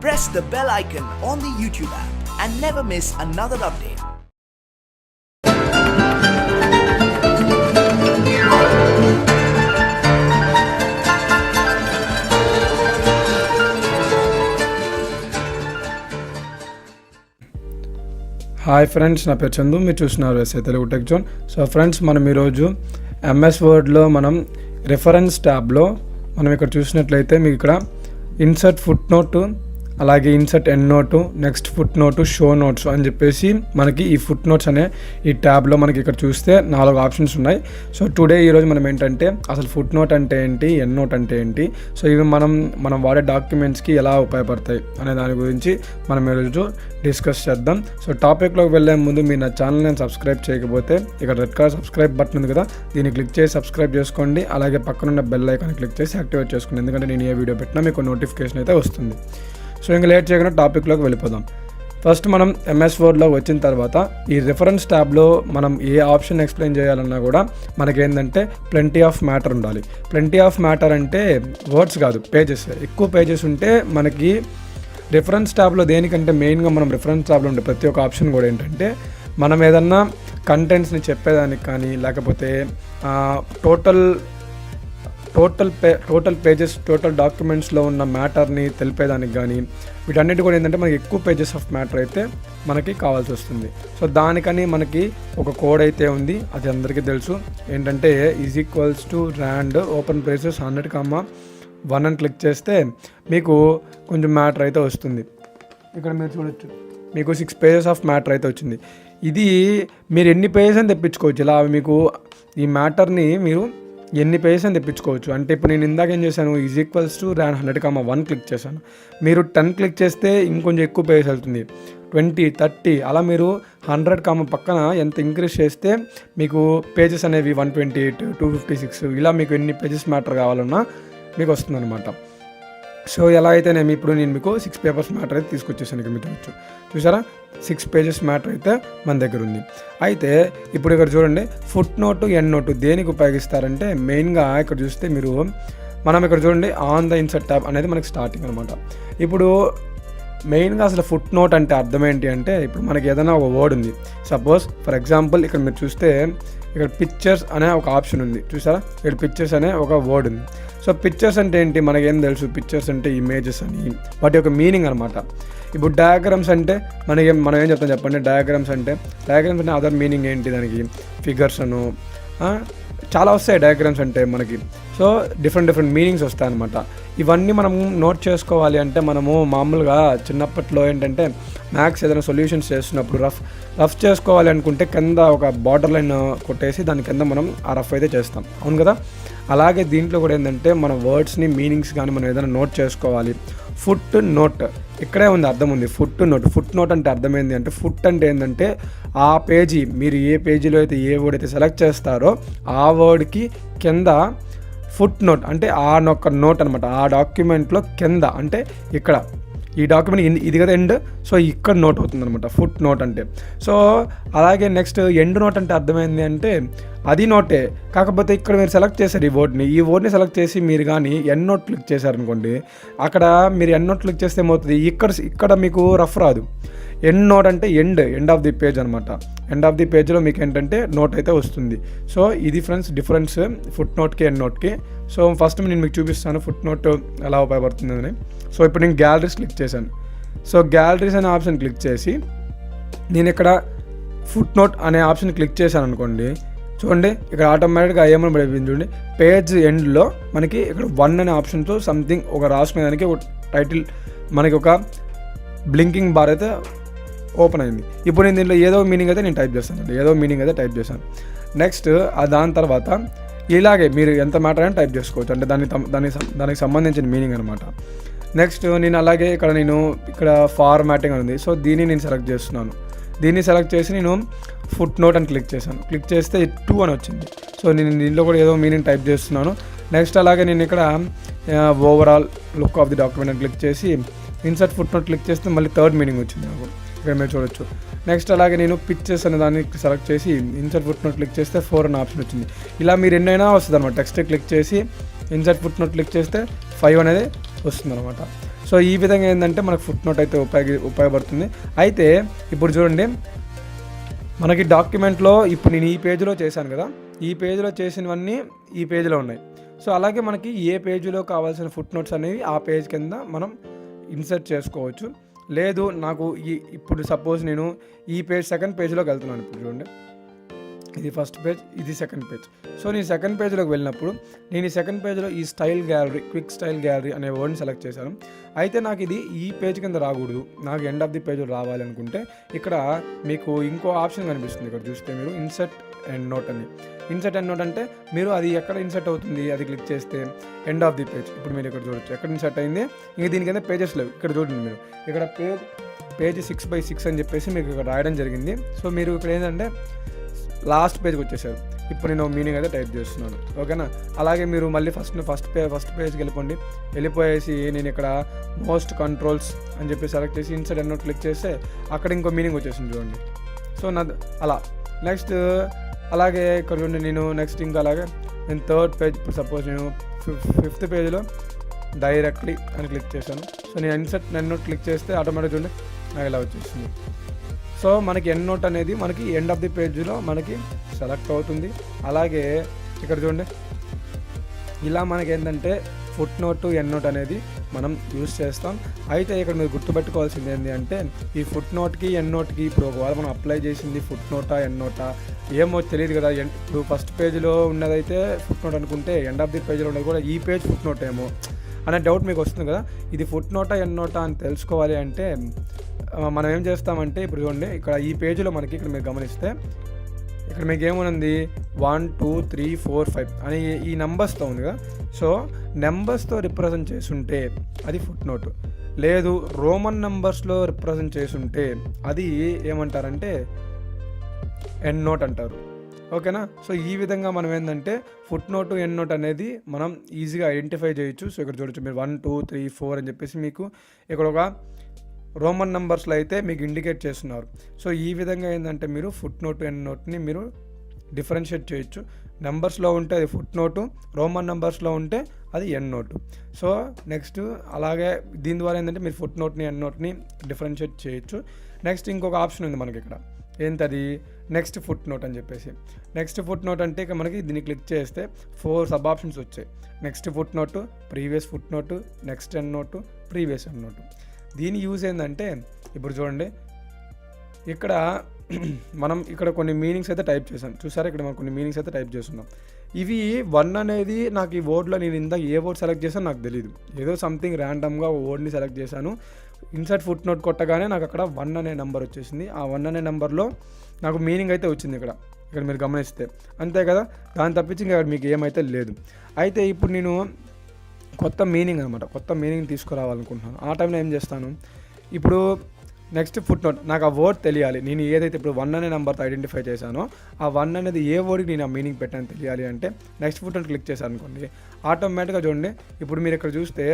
press the bell icon on the YouTube app and never miss another update. Hi friends, నా పేరు చందు. మీరు చూస్తున్నారు Telugu tech zone. So friends, మనం ఈరోజు MS వర్డ్లో మనం రిఫరెన్స్ ట్యాబ్లో మనం ఇక్కడ చూసినట్లయితే మీకు ఇక్కడ ఇన్సర్ట్ ఫుట్ నోటు, అలాగే insert end note, next foot note, show notes అని చెప్పేసి మనకి ఈ ఫుట్ నోట్స్ అనే ఈ ట్యాబ్లో మనకి ఇక్కడ చూస్తే 4 ఆప్షన్స్ ఉన్నాయి. సో ఈరోజు మనం ఏంటంటే అసలు ఫుట్ నోట్ అంటే ఏంటి, ఎండ్ నోట్ అంటే ఏంటి, సో ఇవి మనం వాడే డాక్యుమెంట్స్కి ఎలా ఉపయోగపడతాయి అనే దాని గురించి మనం ఈరోజు డిస్కస్ చేద్దాం. సో టాపిక్లోకి వెళ్ళే ముందు మీరు నా ఛానల్ నేను సబ్స్క్రైబ్ చేయకపోతే ఇక్కడ రెడ్ కలర్ సబ్స్క్రైబ్ బటన్ ఉంది కదా, దీన్ని క్లిక్ చేసి సబ్స్క్రైబ్ చేసుకోండి. అలాగే పక్కనున్న బెల్ ఐకాన్ క్లిక్ చేసి యాక్టివేట్ చేసుకోండి, ఎందుకంటే నేను ఏ వీడియో పెట్టినా మీకు నోటిఫికేషన్ అయితే వస్తుంది. సో ఇంకా లేట్ చేయకుండా టాపిక్లోకి వెళ్ళిపోదాం. ఫస్ట్ మనం ఎంఎస్ వర్డ్లో వచ్చిన తర్వాత ఈ రిఫరెన్స్ ట్యాబ్లో మనం ఏ ఆప్షన్ ఎక్స్ప్లెయిన్ చేయాలన్నా కూడా మనకేంటంటే ప్లెంటీ ఆఫ్ మ్యాటర్ ఉండాలి. ప్లెంటీ ఆఫ్ మ్యాటర్ అంటే వర్డ్స్ కాదు, పేజెస్. ఎక్కువ పేజెస్ ఉంటే మనకి రిఫరెన్స్ ట్యాబ్లో దేనికంటే మెయిన్గా మనం రిఫరెన్స్ ట్యాబ్లో ఉండే ప్రతి ఒక్క ఆప్షన్ కూడా ఏంటంటే మనం ఏదన్నా కంటెంట్స్ని చెప్పేదానికి కానీ, లేకపోతే టోటల్ పేజెస్, టోటల్ డాక్యుమెంట్స్లో ఉన్న మ్యాటర్ని తెలిపేదానికి కానీ, వీటన్నిటి కూడా ఏంటంటే మనకి ఎక్కువ పేజెస్ ఆఫ్ మ్యాటర్ అయితే మనకి కావాల్సి వస్తుంది. సో దానికని మనకి ఒక కోడ్ అయితే ఉంది, అది అందరికీ తెలుసు. ఏంటంటే =rand ఓపెన్ బ్రేసెస్ 100,1 అని క్లిక్ చేస్తే మీకు కొంచెం మ్యాటర్ అయితే వస్తుంది. ఇక్కడ మీరు చూడొచ్చు, మీకు 6 పేజెస్ ఆఫ్ మ్యాటర్ అయితే వచ్చింది. ఇది మీరు ఎన్ని పేజెస్ అని తెప్పించుకోవచ్చు. ఇలా మీకు ఈ మ్యాటర్ని మీరు ఎన్ని పేజెస్ అని తెప్పించుకోవచ్చు. అంటే ఇప్పుడు నేను ఇందాక ఏం చేశాను, =rand 100,1 క్లిక్ చేశాను. మీరు 10 క్లిక్ చేస్తే ఇంకొంచెం ఎక్కువ పేజెస్ వెళ్తుంది, 20, 30 అలా మీరు 100, పక్కన ఎంత ఇంక్రీజ్ చేస్తే మీకు పేజెస్ అనేవి 128, 256 ఇలా మీకు ఎన్ని పేజెస్ మ్యాటర్ కావాలన్నా మీకు వస్తుందన్నమాట. సో ఎలా అయితే ఇప్పుడు నేను మీకు 6 పేపర్స్ మ్యాటర్ అయితే తీసుకొచ్చేసాను. ఇక్కడ మీరు చూసారా, 6 పేజెస్ మ్యాటర్ అయితే మన దగ్గర ఉంది. అయితే ఇప్పుడు ఇక్కడ చూడండి, ఫుట్ నోటు, ఎండ్ నోటు దేనికి ఉపయోగిస్తారంటే మెయిన్గా ఇక్కడ చూస్తే మనం ఇక్కడ చూడండి ఆన్ ద ఇన్సర్ట్ ట్యాబ్ అనేది మనకి స్టార్టింగ్ అనమాట. ఇప్పుడు మెయిన్గా అసలు ఫుట్ నోట్ అంటే అర్థం ఏంటి అంటే, ఇప్పుడు మనకి ఏదైనా ఒక వర్డ్ ఉంది. సపోజ్ ఫర్ ఎగ్జాంపుల్ ఇక్కడ మీరు చూస్తే ఇక్కడ పిక్చర్స్ అనే ఒక ఆప్షన్ ఉంది, చూసారా. ఇక్కడ పిక్చర్స్ అనే ఒక వర్డ్ ఉంది. సో పిక్చర్స్ అంటే ఏంటి మనకేం తెలుసు, పిక్చర్స్ అంటే ఇమేజెస్ అని, వాటి యొక్క మీనింగ్ అనమాట. ఇప్పుడు డయాగ్రామ్స్ అంటే మనం ఏం చెప్తాం చెప్పండి. డయాగ్రామ్స్ అంటే అదర్ మీనింగ్ ఏంటి, దానికి ఫిగర్స్ అను చాలా వస్తాయి డయాగ్రామ్స్ అంటే మనకి. సో డిఫరెంట్ మీనింగ్స్ వస్తాయి అనమాట. ఇవన్నీ మనం నోట్ చేసుకోవాలి అంటే మనము మామూలుగా చిన్నప్పట్లో ఏంటంటే మ్యాథ్స్ ఏదైనా సొల్యూషన్స్ చేస్తున్నప్పుడు రఫ్ చేసుకోవాలి అనుకుంటే కింద ఒక బార్డర్ లైన్ కొట్టేసి దాని కింద మనం ఆ రఫ్ అయితే చేస్తాం, అవును కదా. అలాగే దీంట్లో కూడా ఏంటంటే మన వర్డ్స్ని, మీనింగ్స్ కానీ మనం ఏదైనా నోట్ చేసుకోవాలి. ఫుట్ నోట్ ఇక్కడే ఉంది, అర్థం ఉంది. ఫుట్ నోట్ అంటే అర్థమైంది అంటే, ఫుట్ అంటే ఏంటంటే ఆ పేజీ, మీరు ఏ పేజీలో అయితే ఏ వర్డ్ అయితే సెలెక్ట్ చేస్తారో ఆ వర్డ్కి కింద ఫుట్ నోట్ అంటే ఆ నోట్ అనమాట. ఆ డాక్యుమెంట్లో కింద అంటే ఇక్కడ ఈ డాక్యుమెంట్ ఇది కదా ఎండ్, సో ఇక్కడ నోట్ అవుతుంది అనమాట ఫుట్ నోట్ అంటే. సో అలాగే నెక్స్ట్ ఎండ్ నోట్ అంటే అర్థమైంది అంటే అది నోటే, కాకపోతే ఇక్కడ మీరు సెలెక్ట్ చేశారు ఈ వర్డ్ని సెలెక్ట్ చేసి మీరు కానీ ఎండ్ నోట్ క్లిక్ చేశారనుకోండి, అక్కడ మీరు ఎండ్ నోట్ క్లిక్ చేస్తే ఏమవుతుంది, ఇక్కడ మీకు రఫ్ రాదు. ఎండ్ నోట్ అంటే ఎండ్ ఆఫ్ ది పేజ్ అనమాట. ఎండ్ ఆఫ్ ది పేజ్లో మీకు ఏంటంటే నోట్ అయితే వస్తుంది. సో ఇది ఫ్రెండ్స్ డిఫరెన్స్ ఫుట్ నోట్కి, ఎండ్ నోట్కి. సో ఫస్ట్ నేను మీకు చూపిస్తాను ఫుట్ నోట్ ఎలా ఉపయోగపడుతుందని. సో ఇప్పుడు నేను గ్యాలరీస్ క్లిక్ చేశాను. సో గ్యాలరీస్ అనే ఆప్షన్ క్లిక్ చేసి నేను ఇక్కడ ఫుట్ నోట్ అనే ఆప్షన్ క్లిక్ చేశాను అనుకోండి, చూడండి ఇక్కడ ఆటోమేటిక్గా ఏమని పడిపోయింది చూడండి, పేజ్ ఎండ్లో మనకి ఇక్కడ 1 అనే ఆప్షన్తో సంథింగ్ ఒక రాసుకునేదానికి ఒక టైటిల్, మనకి ఒక బ్లింకింగ్ బార్ అయితే ఓపెన్ అయింది. ఇప్పుడు నేను దీంట్లో ఏదో మీనింగ్ అయితే నేను టైప్ చేశాను. నెక్స్ట్ దాని తర్వాత ఇలాగే మీరు ఎంత మ్యాటర్ అయినా టైప్ చేసుకోవచ్చు, అంటే దానికి సంబంధించిన మీనింగ్ అనమాట. నెక్స్ట్ నేను అలాగే ఇక్కడ ఫార్మాటింగ్ అని ఉంది. సో దీన్ని నేను సెలెక్ట్ చేస్తున్నాను. దీన్ని సెలెక్ట్ చేసి నేను ఫుట్ నోట్ అని క్లిక్ చేశాను. క్లిక్ చేస్తే 2 అని వచ్చింది. సో నేను దీంట్లో కూడా ఏదో మీనింగ్ టైప్ చేస్తున్నాను. నెక్స్ట్ అలాగే నేను ఇక్కడ overall look of the document అని క్లిక్ చేసి ఇన్సర్ట్ ఫుట్ నోట్ క్లిక్ చేస్తే మళ్ళీ 3rd మీనింగ్ వచ్చింది నాకు, ఇక్కడ మీరు చూడొచ్చు. నెక్స్ట్ అలాగే నేను పిక్చర్స్ అనే దాన్ని సెలెక్ట్ చేసి ఇన్సర్ట్ ఫుట్ నోట్ క్లిక్ చేస్తే 4 అనే ఆప్షన్ వచ్చింది. ఇలా మీరు ఎన్నైనా వస్తుంది అనమాట. టెక్స్ట్ క్లిక్ చేసి ఇన్సర్ట్ ఫుట్ నోట్ క్లిక్ చేస్తే 5 అనేది వస్తుంది అనమాట. సో ఈ విధంగా ఏంటంటే మనకు ఫుట్ నోట్ అయితే ఉపయోగపడుతుంది. అయితే ఇప్పుడు చూడండి, మనకి డాక్యుమెంట్లో ఇప్పుడు నేను ఈ పేజీలో చేశాను కదా, ఈ పేజీలో చేసినవన్నీ ఈ పేజీలో ఉన్నాయి. సో అలాగే మనకి ఏ పేజీలో కావాల్సిన ఫుట్ నోట్స్ అనేవి ఆ పేజ్ కింద మనం ఇన్సర్ట్ చేసుకోవచ్చు. లేదు నాకు ఇప్పుడు సపోజ్ నేను ఈ పేజ్ సెకండ్ పేజ్లోకి వెళ్తున్నాను. ఇప్పుడు చూడండి, ఇది ఫస్ట్ పేజ్, ఇది సెకండ్ పేజ్. సో నేను సెకండ్ పేజ్లోకి వెళ్ళినప్పుడు నేను ఈ సెకండ్ పేజ్లో ఈ style gallery, quick style gallery అనే వర్డ్ని సెలెక్ట్ చేశాను. అయితే నాకు ఇది ఈ పేజ్ కింద రాకూడదు, నాకు ఎండ్ ఆఫ్ ది పేజ్లో రావాలి అనుకుంటే ఇక్కడ మీకు ఇంకో ఆప్షన్ కనిపిస్తుంది. ఇక్కడ చూస్తే మీరు ఇన్సర్ట్ అండ్ నోట్ అని. ఇన్సర్ట్ అండ్ నోట్ అంటే మీరు అది ఎక్కడ ఇన్సర్ట్ అవుతుంది, అది క్లిక్ చేస్తే ఎండ్ ఆఫ్ ది పేజ్. ఇప్పుడు మీరు ఇక్కడ చూడొచ్చు ఎక్కడ ఇన్సర్ట్ అయింది. ఇంక దీనికైతే పేజెస్ లేవు. ఇక్కడ చూడండి మీరు, ఇక్కడ పేజ్ 6/6 అని చెప్పేసి మీకు ఇక్కడ రాయడం జరిగింది. సో మీరు ఇక్కడ ఏంటంటే లాస్ట్ పేజ్కి వచ్చేసారు. ఇప్పుడు నేను మీనింగ్ అయితే టైప్ చేస్తున్నాను, ఓకేనా. అలాగే మీరు మళ్ళీ ఫస్ట్ పేజ్కి వెళ్ళిపోయేసి నేను ఇక్కడ మోస్ట్ కంట్రోల్స్ అని చెప్పి సెలెక్ట్ చేసి ఇన్సర్ట్ అండ్ నోట్ క్లిక్ చేస్తే అక్కడ ఇంకో మీనింగ్ వచ్చేసింది చూడండి. సో అలా నెక్స్ట్ అలాగే ఇక్కడ చూడండి, నేను నెక్స్ట్ ఇంకా అలాగే నేను థర్డ్ పేజ్, ఇప్పుడు సపోజ్ నేను ఫిఫ్త్ పేజ్లో డైరెక్ట్లీ అని క్లిక్ చేశాను. సో నేను ఇన్సర్ట్ అండ్ నోట్ క్లిక్ చేస్తే ఆటోమేటిక్ చూడండి నాకు ఇలా వచ్చేసింది. సో మనకి ఎండ్ నోట్ అనేది మనకి ఎండ్ ఆఫ్ ది పేజ్లో మనకి సెలెక్ట్ అవుతుంది. అలాగే ఇక్కడ చూడండి, ఇలా మనకి ఏంటంటే ఫుట్ నోట్ ఎండ్ నోట్ అనేది మనం యూజ్ చేస్తాం. అయితే ఇక్కడ మీరు గుర్తుపెట్టుకోవాల్సింది ఏంటి అంటే ఈ ఫుట్ నోట్కి ఎండ్ నోట్కి ఇప్పుడు ఒకవేళ మనం అప్లై చేసింది ఫుట్ నోటా ఎండ్ నోటా ఏమో తెలియదు కదా. ఇప్పుడు ఫస్ట్ పేజ్లో ఉన్నదైతే ఫుట్ నోట్ అనుకుంటే ఎండ్ ఆఫ్ ది పేజ్లో ఉన్నది కూడా ఈ పేజ్ ఫుట్ నోట్ ఏమో అనే డౌట్ మీకు వస్తుంది కదా. ఇది ఫుట్ నోటా ఎండ్ నోటా అని తెలుసుకోవాలి అంటే మనం ఏం చేస్తామంటే ఇప్పుడు చూడండి, ఇక్కడ ఈ పేజీలో మనకి ఇక్కడ మీరు గమనిస్తే ఇక్కడ మీకు ఏముంది 1 2 3 4 5 అని ఈ నెంబర్స్తో ఉంది కదా. సో నెంబర్స్తో రిప్రజెంట్ చేసుంటే అది ఫుట్ నోట్, లేదు రోమన్ నెంబర్స్లో రిప్రజెంట్ చేసుంటే అది ఏమంటారంటే ఎండ్ నోట్ అంటారు, ఓకేనా. సో ఈ విధంగా మనం ఏంటంటే ఫుట్ నోట్ ఎండ్ నోట్ అనేది మనం ఈజీగా ఐడెంటిఫై చేయొచ్చు. సో ఇక్కడ చూడొచ్చు మీరు 1 2 3 4 అని చెప్పేసి మీకు ఇక్కడ ఒక రోమన్ నెంబర్స్లో అయితే మీకు ఇండికేట్ చేస్తున్నారు. సో ఈ విధంగా ఏంటంటే మీరు ఫుట్ నోట్ ఎండ్ నోట్ని మీరు డిఫరెన్షియేట్ చేయొచ్చు. నెంబర్స్లో ఉంటే అది ఫుట్ నోటు, రోమన్ నెంబర్స్లో ఉంటే అది ఎండ్ నోటు. సో నెక్స్ట్ అలాగే దీని ద్వారా ఏంటంటే మీరు ఫుట్ నోట్ని ఎండ్ నోట్ని డిఫరెన్షియేట్ చేయొచ్చు. నెక్స్ట్ ఇంకొక ఆప్షన్ ఉంది మనకి ఇక్కడ, ఏంటది నెక్స్ట్ ఫుట్ నోట్ అని చెప్పేసి. నెక్స్ట్ ఫుట్ నోట్ అంటే ఇక మనకి దీన్ని క్లిక్ చేస్తే 4 సబ్ ఆప్షన్స్ వచ్చాయి. Next foot note, previous foot note, next end note, previous end note. దీని యూజ్ ఏంటంటే ఇప్పుడు చూడండి, ఇక్కడ మనం ఇక్కడ కొన్ని మీనింగ్స్ అయితే టైప్ చేశాను చూసారా. ఇక్కడ మనం కొన్ని మీనింగ్స్ అయితే టైప్ చేస్తున్నాం. ఇవి 1 అనేది నాకు ఈ వర్డ్లో నేను ఇందాక ఏ వర్డ్ సెలెక్ట్ చేశాను నాకు తెలియదు, ఏదో సంథింగ్ ర్యాండమ్గా వర్డ్ని సెలెక్ట్ చేశాను. ఇన్సర్ట్ ఫుట్ నోట్ కొట్టగానే నాకు అక్కడ 1 అనే నెంబర్ వచ్చేసింది. ఆ 1 అనే నెంబర్లో నాకు మీనింగ్ అయితే వచ్చింది ఇక్కడ మీరు గమనిస్తే, అంతే కదా. దాని తప్పించి ఇంకా మీకు ఏమైతే లేదు. అయితే ఇప్పుడు నేను కొత్త మీనింగ్ తీసుకురావాలనుకుంటున్నాను. ఆ టైంలో ఏం చేస్తాను, ఇప్పుడు నెక్స్ట్ ఫుట్ నోట్ నాకు ఆ వర్డ్ తెలియాలి. నేను ఏదైతే ఇప్పుడు 1 అనే నెంబర్తో ఐడెంటిఫై చేశానో ఆ 1 అనేది ఏ వర్డ్కి నేను ఆ మీనింగ్ పెట్టాను తెలియాలి అంటే నెక్స్ట్ ఫుట్ నోట్ క్లిక్ చేశాను అనుకోండి, ఆటోమేటిక్గా చూడండి ఇప్పుడు మీరు ఇక్కడ చూస్తే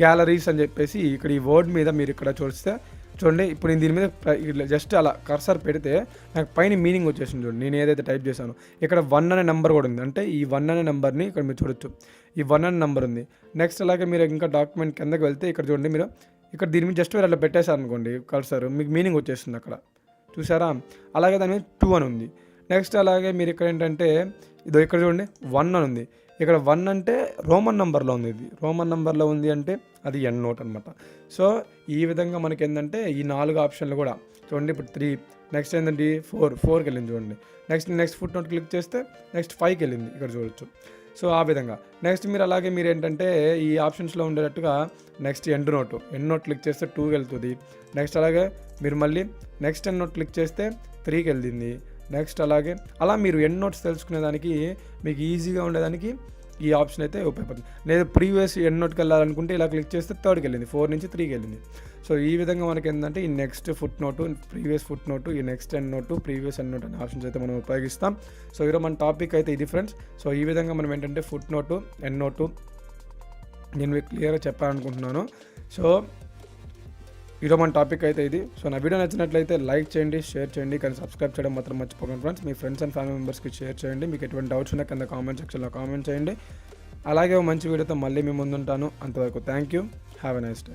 గ్యాలరీస్ అని చెప్పేసి ఇక్కడ ఈ వర్డ్ మీద మీరు ఇక్కడ చూడండి ఇప్పుడు నేను దీని మీద జస్ట్ అలా కర్సర్ పెడితే నాకు పైన మీనింగ్ వచ్చేసింది. చూడండి నేను ఏదైతే టైప్ చేశానో ఇక్కడ 1 అనే నెంబర్ కూడా ఉంది. అంటే ఈ 1 అనే నెంబర్ని ఇక్కడ మీరు చూడొచ్చు, ఈ 1 అనే నెంబర్ ఉంది. నెక్స్ట్ అలాగే మీరు ఇంకా డాక్యుమెంట్ కిందకి వెళ్తే ఇక్కడ చూడండి, మీరు ఇక్కడ దీని మీద జస్ట్ మీరు అలా పెట్టేశారు అనుకోండి కర్సర్, మీకు మీనింగ్ వచ్చేస్తుంది అక్కడ, చూసారా. అలాగే దాని మీద 2 అని ఉంది. నెక్స్ట్ అలాగే మీరు ఇక్కడ ఏంటంటే ఇక్కడ చూడండి 1 అని ఉంది. ఇక్కడ 1 అంటే రోమన్ నెంబర్లో ఉంది, ఇది రోమన్ నెంబర్లో ఉంది అంటే అది ఎండ్ నోట్ అనమాట. సో ఈ విధంగా మనకి ఏంటంటే ఈ 4 ఆప్షన్లు కూడా చూడండి. ఇప్పుడు 3, నెక్స్ట్ ఏంటంటే 4కి వెళ్ళింది చూడండి. నెక్స్ట్ ఫుట్ నోట్ క్లిక్ చేస్తే నెక్స్ట్ 5కి వెళ్ళింది ఇక్కడ చూడొచ్చు. సో ఆ విధంగా నెక్స్ట్ మీరు అలాగే మీరు ఏంటంటే ఈ ఆప్షన్స్లో ఉండేటట్టుగా నెక్స్ట్ ఎండ్ నోట్ క్లిక్ చేస్తే 2కి వెళ్తుంది. నెక్స్ట్ అలాగే మీరు మళ్ళీ నెక్స్ట్ ఎండ్ నోట్ క్లిక్ చేస్తే 3కి వెళ్ళింది. నెక్స్ట్ అలాగే అలా మీరు ఎండ్ నోట్స్ తెలుసుకునేదానికి మీకు ఈజీగా ఉండేదానికి ఈ ఆప్షన్ అయితే ఉపయోగపడుతుంది. నేను ప్రీవియస్ ఎండ్ నోట్కి వెళ్ళాలనుకుంటే ఇలా క్లిక్ చేస్తే 3కి వెళ్ళింది, 4 నుంచి 3కి వెళ్ళింది. సో ఈ విధంగా మనకి ఏంటంటే ఈ next foot note, previous foot note, ఈ next end note, previous end note అనే ఆప్షన్స్ అయితే మనం ఉపయోగిస్తాం. సో ఈరోజు మన టాపిక్ అయితే ఇది ఫ్రెండ్స్. సో ఈ విధంగా మనం ఏంటంటే ఫుట్ నోటు, ఎండ్ నోటు నేను మీకు క్లియర్గా చెప్పాలనుకుంటున్నాను. సో ఈరోజు మన టాపిక్ అయితే ఇది. సో నా వీడియో నచ్చినట్లయితే లైక్ చేయండి, షేర్ చేయండి, కానీ సబ్స్క్రైబ్ చేయడం మాత్రం మర్చిపోకండి friends. Me friends and family మెంబర్స్కి షేర్ చేయండి. మీకు ఎటువంటి డౌట్స్ ఉన్నా కింద కామెంట్ సెక్షన్లో కామెంట్ చేయండి. అలాగే ఒక మంచి వీడియోతో మళ్ళీ మీ ముందుంటాను. అంతవరకు thank you. Have a nice day.